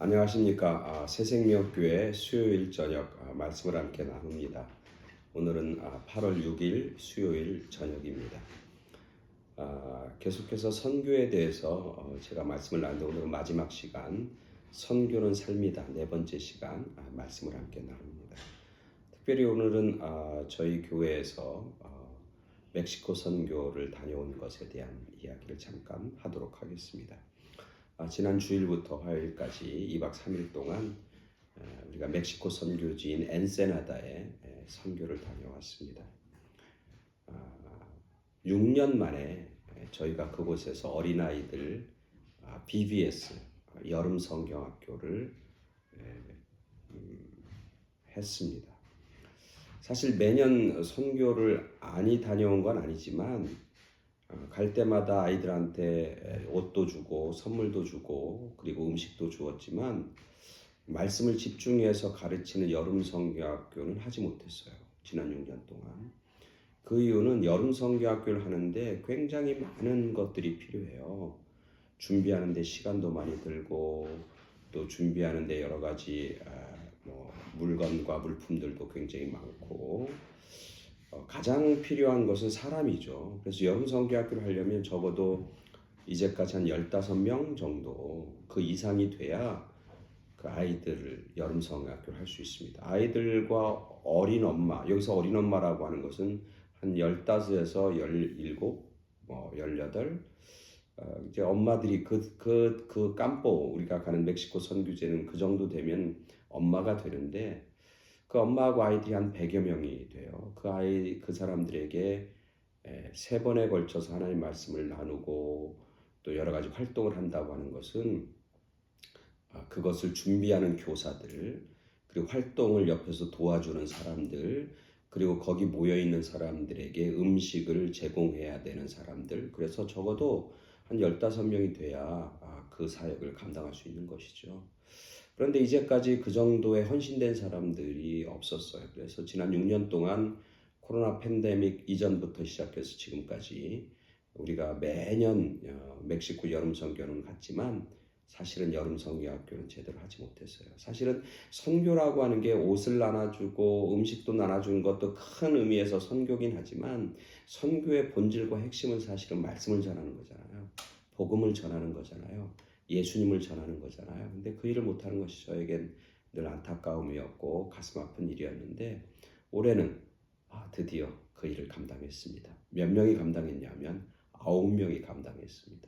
안녕하십니까. 새생명교회 수요일 저녁 말씀을 함께 나눕니다. 오늘은 8월 6일 수요일 저녁입니다. 계속해서 선교에 대해서 제가 말씀을 나누는데 오늘은 마지막 시간, 선교는 삶이다, 네 번째 시간 말씀을 함께 나눕니다. 특별히 오늘은 저희 교회에서 멕시코 선교를 다녀온 것에 대한 이야기를 잠깐 하도록 하겠습니다. 지난 주일부터 화요일까지 2박 3일 동안 우리가 멕시코 선교지인 엔세나다에 선교를 다녀왔습니다. 6년 만에 저희가 그곳에서 어린아이들 BBS 여름 성경학교를 했습니다. 사실 매년 선교를 많이 다녀온 건 아니지만 갈 때마다 아이들한테 옷도 주고 선물도 주고 그리고 음식도 주었지만 말씀을 집중해서 가르치는 여름 성경학교는 하지 못했어요. 지난 6년 동안. 그 이유는 여름 성경학교를 하는데 굉장히 많은 것들이 필요해요. 준비하는데 시간도 많이 들고 또 준비하는데 여러 가지 물건과 물품들도 굉장히 많고 가장 필요한 것은 사람이죠. 그래서 여름 성경학교를 하려면 적어도 이제까지 한 15명 정도 그 이상이 돼야 그 아이들을 여름 성경학교를 할 수 있습니다. 아이들과 어린 엄마, 여기서 어린 엄마라고 하는 것은 한 15에서 17, 18 이제 엄마들이 그 깜뽀 우리가 가는 멕시코 선교제는 그 정도 되면 엄마가 되는데 그 엄마하고 아이들이 한 100여 명이 돼요. 그 사람들에게 3번에 걸쳐서 하나님 말씀을 나누고 또 여러 가지 활동을 한다고 하는 것은 그것을 준비하는 교사들, 그리고 활동을 옆에서 도와주는 사람들, 그리고 거기 모여있는 사람들에게 음식을 제공해야 되는 사람들, 그래서 적어도 한 15명이 돼야 그 사역을 감당할 수 있는 것이죠. 그런데 이제까지 그 정도의 헌신된 사람들이 없었어요. 그래서 지난 6년 동안 코로나 팬데믹 이전부터 시작해서 지금까지 우리가 매년 멕시코 여름 선교는 갔지만 사실은 여름 선교학교는 제대로 하지 못했어요. 사실은 선교라고 하는 게 옷을 나눠주고 음식도 나눠주는 것도 큰 의미에서 선교긴 하지만 선교의 본질과 핵심은 사실은 말씀을 전하는 거잖아요. 복음을 전하는 거잖아요. 예수님을 전하는 거잖아요. 근데 그 일을 못하는 것이 저에겐 늘 안타까움이었고 가슴 아픈 일이었는데 올해는 드디어 그 일을 감당했습니다. 몇 명이 감당했냐면 9명이 감당했습니다.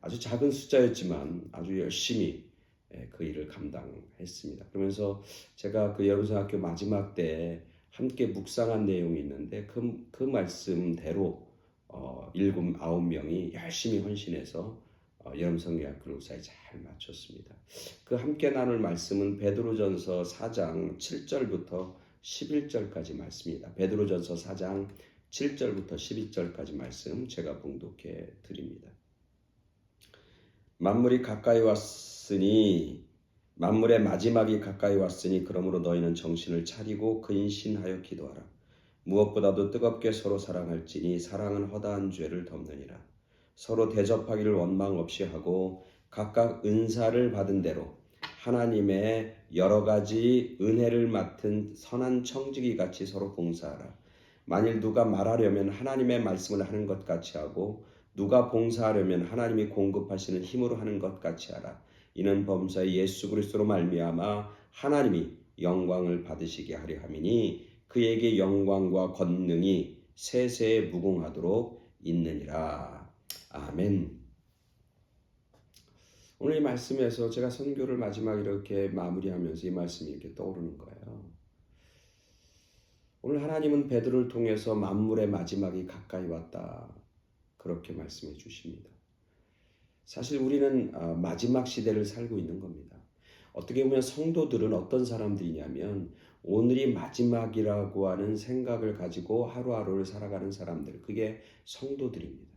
아주 작은 숫자였지만 아주 열심히 그 일을 감당했습니다. 그러면서 제가 그 여름성학교 마지막 때 함께 묵상한 내용이 있는데 그 말씀대로 7, 9명이 열심히 헌신해서 여름성경학교를 무사히 잘 마쳤습니다. 그 함께 나눌 말씀은 베드로전서 4장 7절부터 11절까지 말씀입니다. 베드로전서 4장 7절부터 12절까지 말씀 제가 봉독해 드립니다. 만물의 마지막이 가까이 왔으니 그러므로 너희는 정신을 차리고 근신하여 기도하라. 무엇보다도 뜨겁게 서로 사랑할지니 사랑은 허다한 죄를 덮느니라. 서로 대접하기를 원망 없이 하고 각각 은사를 받은 대로 하나님의 여러 가지 은혜를 맡은 선한 청지기 같이 서로 봉사하라. 만일 누가 말하려면 하나님의 말씀을 하는 것 같이 하고 누가 봉사하려면 하나님이 공급하시는 힘으로 하는 것 같이 하라. 이는 범사의 예수 그리스도로 말미암아 하나님이 영광을 받으시게 하려 함이니 그에게 영광과 권능이 세세에 무궁하도록 있느니라. 아멘. 오늘 이 말씀에서 제가 선교를 마지막 이렇게 마무리하면서 이 말씀이 이렇게 떠오르는 거예요. 오늘 하나님은 베드로를 통해서 만물의 마지막이 가까이 왔다. 그렇게 말씀해 주십니다. 사실 우리는 마지막 시대를 살고 있는 겁니다. 어떻게 보면 성도들은 어떤 사람들이냐면 오늘이 마지막이라고 하는 생각을 가지고 하루하루를 살아가는 사람들, 그게 성도들입니다.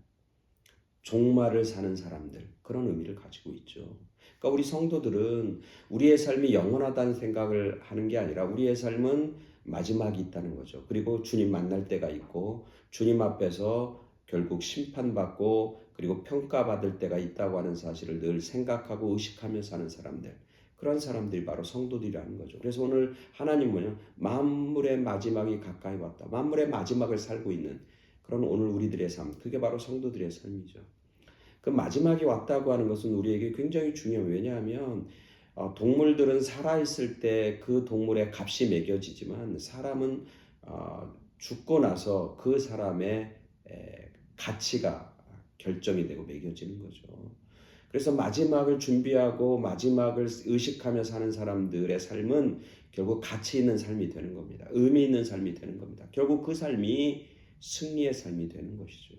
종말을 사는 사람들, 그런 의미를 가지고 있죠. 그러니까 우리 성도들은 우리의 삶이 영원하다는 생각을 하는 게 아니라 우리의 삶은 마지막이 있다는 거죠. 그리고 주님 만날 때가 있고 주님 앞에서 결국 심판받고 그리고 평가받을 때가 있다고 하는 사실을 늘 생각하고 의식하며 사는 사람들, 그런 사람들이 바로 성도들이라는 거죠. 그래서 오늘 하나님은 만물의 마지막이 가까이 왔다. 만물의 마지막을 살고 있는 그런 오늘 우리들의 삶, 그게 바로 성도들의 삶이죠. 그 마지막이 왔다고 하는 것은 우리에게 굉장히 중요해요. 왜냐하면 동물들은 살아있을 때 그 동물의 값이 매겨지지만 사람은 죽고 나서 그 사람의 가치가 결정이 되고 매겨지는 거죠. 그래서 마지막을 준비하고 마지막을 의식하며 사는 사람들의 삶은 결국 가치 있는 삶이 되는 겁니다. 의미 있는 삶이 되는 겁니다. 결국 그 삶이 승리의 삶이 되는 것이죠.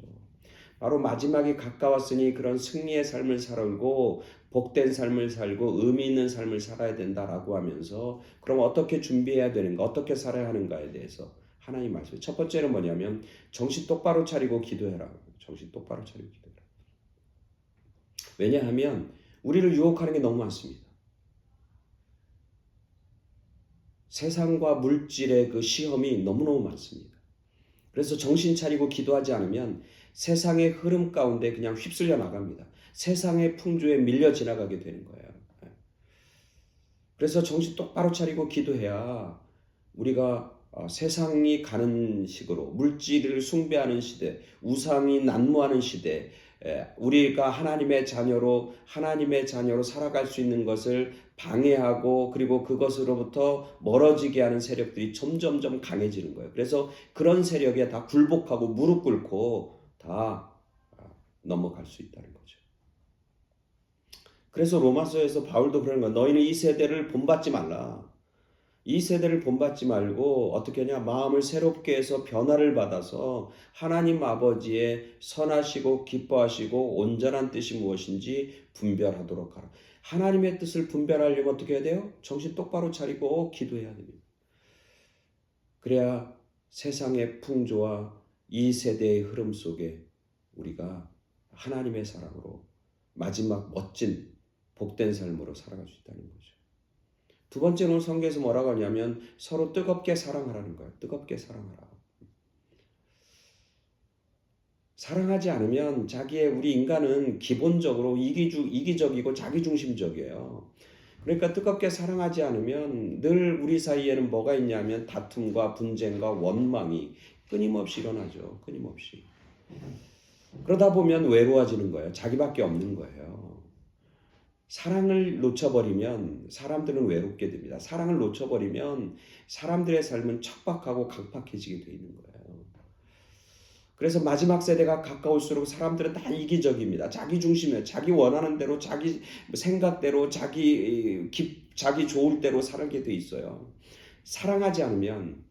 바로 마지막이 가까웠으니 그런 승리의 삶을 살고 복된 삶을 살고 의미 있는 삶을 살아야 된다라고 하면서 그럼 어떻게 준비해야 되는가, 어떻게 살아야 하는가에 대해서 하나님 말씀. 첫 번째는 뭐냐면 정신 똑바로 차리고 기도해라. 정신 똑바로 차리고 기도해라. 왜냐하면 우리를 유혹하는 게 너무 많습니다. 세상과 물질의 그 시험이 너무너무 많습니다. 그래서 정신 차리고 기도하지 않으면 세상의 흐름 가운데 그냥 휩쓸려 나갑니다. 세상의 풍조에 밀려 지나가게 되는 거예요. 그래서 정신 똑바로 차리고 기도해야 우리가 세상이 가는 식으로 물질을 숭배하는 시대, 우상이 난무하는 시대, 우리가 하나님의 자녀로 살아갈 수 있는 것을 방해하고 그리고 그것으로부터 멀어지게 하는 세력들이 점점점 강해지는 거예요. 그래서 그런 세력에 다 굴복하고 무릎 꿇고 다 넘어갈 수 있다는 거죠. 그래서 로마서에서 바울도 그러는 거야. 너희는 이 세대를 본받지 말라. 이 세대를 본받지 말고 어떻게 하냐, 마음을 새롭게 해서 변화를 받아서 하나님 아버지의 선하시고 기뻐하시고 온전한 뜻이 무엇인지 분별하도록 하라. 하나님의 뜻을 분별하려면 어떻게 해야 돼요? 정신 똑바로 차리고 기도해야 됩니다. 그래야 세상의 풍조와 이 세대의 흐름 속에 우리가 하나님의 사랑으로 마지막 멋진 복된 삶으로 살아갈 수 있다는 거죠. 두 번째는 성경에서 뭐라고 하냐면 서로 뜨겁게 사랑하라는 거예요. 뜨겁게 사랑하라. 사랑하지 않으면 우리 인간은 기본적으로 이기적이고 자기중심적이에요. 그러니까 뜨겁게 사랑하지 않으면 늘 우리 사이에는 뭐가 있냐면 다툼과 분쟁과 원망이 끊임없이 일어나죠. 끊임없이. 그러다 보면 외로워지는 거예요. 자기밖에 없는 거예요. 사랑을 놓쳐버리면 사람들은 외롭게 됩니다. 사랑을 놓쳐버리면 사람들의 삶은 척박하고 강팍해지게 되어 있는 거예요. 그래서 마지막 세대가 가까울수록 사람들은 다 이기적입니다. 자기 중심이에요. 자기 원하는 대로, 자기 생각대로, 자기 좋을 대로 살게 돼 있어요. 사랑하지 않으면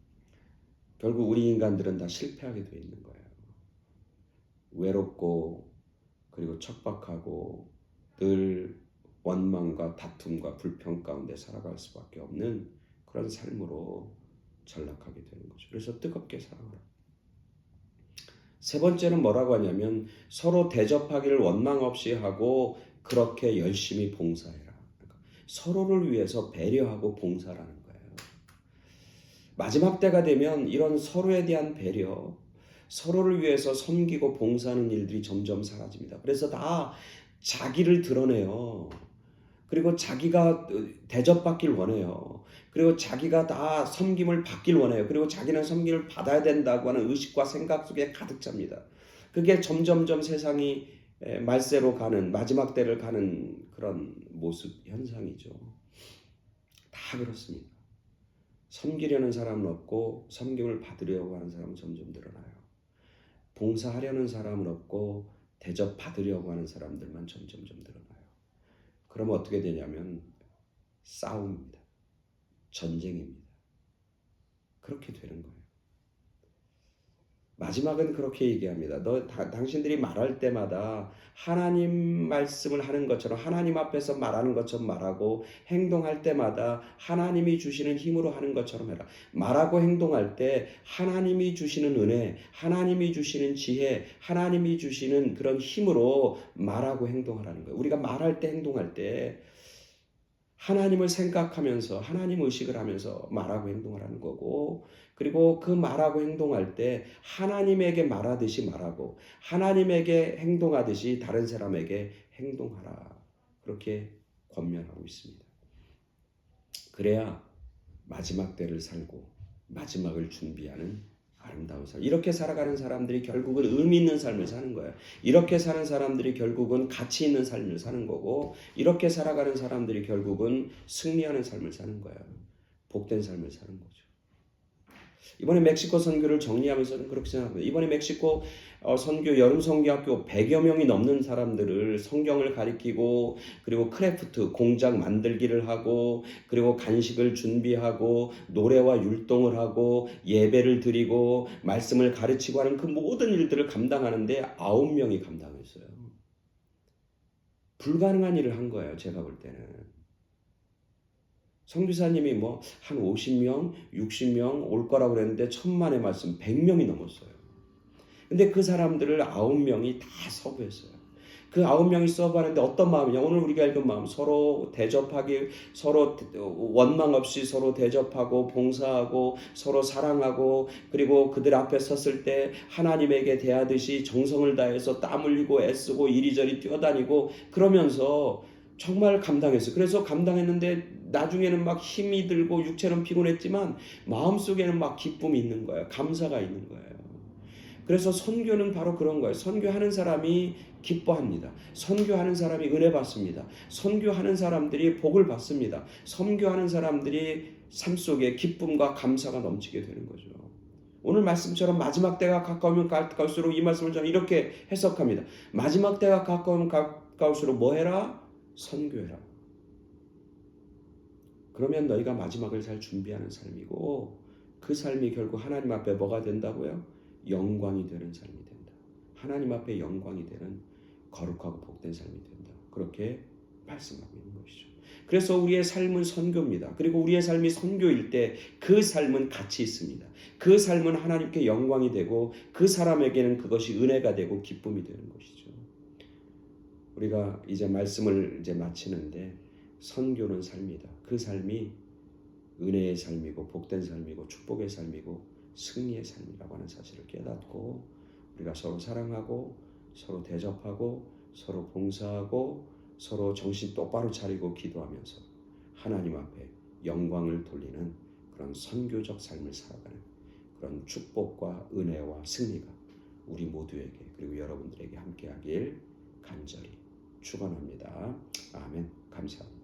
결국 우리 인간들은 다 실패하게 되어 있는 거예요. 외롭고 그리고 척박하고 늘 원망과 다툼과 불평 가운데 살아갈 수밖에 없는 그런 삶으로 전락하게 되는 거죠. 그래서 뜨겁게 사랑하라. 세 번째는 뭐라고 하냐면 서로 대접하기를 원망 없이 하고 그렇게 열심히 봉사해라. 그러니까 서로를 위해서 배려하고 봉사라는 거예요. 마지막 때가 되면 이런 서로에 대한 배려, 서로를 위해서 섬기고 봉사하는 일들이 점점 사라집니다. 그래서 다 자기를 드러내요. 그리고 자기가 대접받길 원해요. 그리고 자기가 다 섬김을 받길 원해요. 그리고 자기는 섬김을 받아야 된다고 하는 의식과 생각 속에 가득 찹니다. 그게 점점점 세상이 말세로 가는, 마지막 때를 가는 그런 모습, 현상이죠. 다 그렇습니다. 섬기려는 사람은 없고 섬김을 받으려고 하는 사람은 점점 늘어나요. 봉사하려는 사람은 없고 대접받으려고 하는 사람들만 점점점 늘어나요. 그러면 어떻게 되냐면 싸움입니다. 전쟁입니다. 그렇게 되는 거예요. 마지막은 그렇게 얘기합니다. 당신들이 말할 때마다 하나님 말씀을 하는 것처럼 하나님 앞에서 말하는 것처럼 말하고 행동할 때마다 하나님이 주시는 힘으로 하는 것처럼 해라. 말하고 행동할 때 하나님이 주시는 은혜, 하나님이 주시는 지혜, 하나님이 주시는 그런 힘으로 말하고 행동하라는 거예요. 우리가 말할 때 행동할 때 하나님을 생각하면서 하나님 의식을 하면서 말하고 행동하라는 거고, 그리고 그 말하고 행동할 때 하나님에게 말하듯이 말하고 하나님에게 행동하듯이 다른 사람에게 행동하라. 그렇게 권면하고 있습니다. 그래야 마지막 때를 살고 마지막을 준비하는 아름다운 삶. 이렇게 살아가는 사람들이 결국은 의미 있는 삶을 사는 거예요. 이렇게 사는 사람들이 결국은 가치 있는 삶을 사는 거고, 이렇게 살아가는 사람들이 결국은 승리하는 삶을 사는 거예요. 복된 삶을 사는 거죠. 이번에 멕시코 선교를 정리하면서는 그렇게 생각합니다. 이번에 멕시코 선교 여름 선교학교 100여 명이 넘는 사람들을 성경을 가리키고, 그리고 크래프트 공장 만들기를 하고, 그리고 간식을 준비하고, 노래와 율동을 하고, 예배를 드리고, 말씀을 가르치고 하는 그 모든 일들을 감당하는데 9명이 감당했어요. 불가능한 일을 한 거예요. 제가 볼 때는. 선교사님이 뭐 한 50명, 60명 올 거라고 그랬는데 천만의 말씀 100명이 넘었어요. 근데 그 사람들을 9명이 다 서브했어요. 그 9명이 서브하는데 어떤 마음이냐? 오늘 우리가 읽은 마음, 서로 대접하기, 서로 원망 없이 서로 대접하고 봉사하고 서로 사랑하고, 그리고 그들 앞에 섰을 때 하나님에게 대하듯이 정성을 다해서 땀 흘리고 애쓰고 이리저리 뛰어다니고 그러면서 정말 감당했어요. 그래서 감당했는데 나중에는 막 힘이 들고 육체는 피곤했지만 마음속에는 막 기쁨이 있는 거예요. 감사가 있는 거예요. 그래서 선교는 바로 그런 거예요. 선교하는 사람이 기뻐합니다. 선교하는 사람이 은혜 받습니다. 선교하는 사람들이 복을 받습니다. 선교하는 사람들이 삶 속에 기쁨과 감사가 넘치게 되는 거죠. 오늘 말씀처럼 마지막 때가 가까우면 가까울수록 이 말씀을 저는 이렇게 해석합니다. 마지막 때가 가까우면 가까울수록 뭐 해라? 선교해라. 그러면 너희가 마지막을 잘 준비하는 삶이고, 그 삶이 결국 하나님 앞에 뭐가 된다고요? 영광이 되는 삶이 된다. 하나님 앞에 영광이 되는 거룩하고 복된 삶이 된다. 그렇게 말씀하고 있는 것이죠. 그래서 우리의 삶은 선교입니다. 그리고 우리의 삶이 선교일 때 그 삶은 가치 있습니다. 그 삶은 하나님께 영광이 되고 그 사람에게는 그것이 은혜가 되고 기쁨이 되는 것이죠. 우리가 이제 말씀을 마치는데, 선교는 삶이다. 그 삶이 은혜의 삶이고 복된 삶이고 축복의 삶이고 승리의 삶이라고 하는 사실을 깨닫고, 우리가 서로 사랑하고 서로 대접하고 서로 봉사하고 서로 정신 똑바로 차리고 기도하면서 하나님 앞에 영광을 돌리는 그런 선교적 삶을 살아가는 그런 축복과 은혜와 승리가 우리 모두에게, 그리고 여러분들에게 함께하길 간절히 축원합니다. 아멘. 감사합니다.